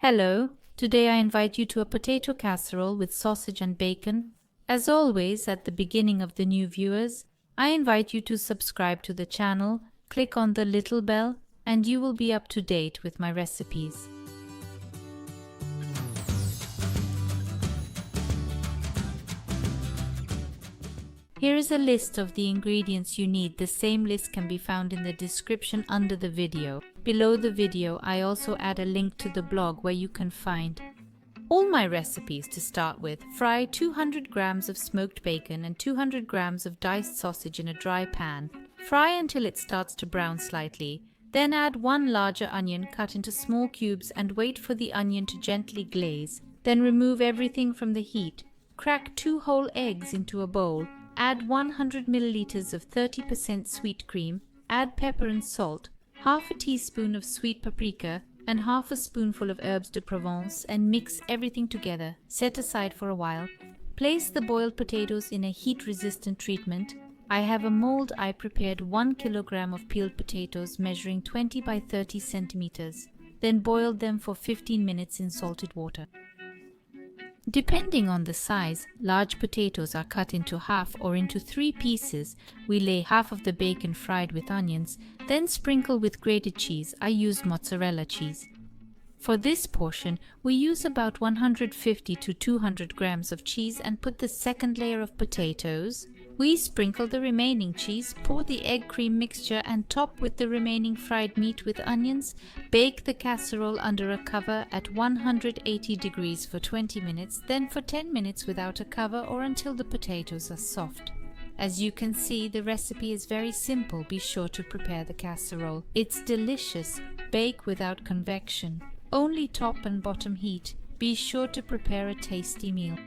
Hello, today I invite you to a potato casserole with sausage and bacon. As always, at the beginning of the new viewers, I invite you to subscribe to the channel, click on the little bell, and you will be up to date with my recipes. Here is a list of the ingredients you need. The same list can be found in the description under the video. Below the video, I also add a link to the blog where you can find all my recipes. To start with, fry 200 grams of smoked bacon and 200 grams of diced sausage in a dry pan. Fry until it starts to brown slightly. Then add one larger onion cut into small cubes and wait for the onion to gently glaze. Then remove everything from the heat. Crack 2 whole eggs into a bowl. Add 100 milliliters of 30% sweet cream, add pepper and salt, half a teaspoon of sweet paprika, and half a spoonful of herbs de Provence, and mix everything together. Set aside for a while. Place the boiled potatoes in a heat-resistant treatment. I have a mold. I prepared 1 kilogram of peeled potatoes measuring 20 by 30 centimeters. Then boiled them for 15 minutes in salted water. Depending on the size, large potatoes are cut into half or into 3 pieces. We lay half of the bacon fried with onions, then sprinkle with grated cheese. I use mozzarella cheese. For this portion, we use about 150 to 200 grams of cheese and put the second layer of potatoes. We sprinkle the remaining cheese, pour the egg cream mixture and top with the remaining fried meat with onions. Bake the casserole under a cover at 180 degrees for 20 minutes, then for 10 minutes without a cover or until the potatoes are soft. As you can see, the recipe is very simple. Be sure to prepare the casserole. It's delicious. Bake without convection. Only top and bottom heat. Be sure to prepare a tasty meal.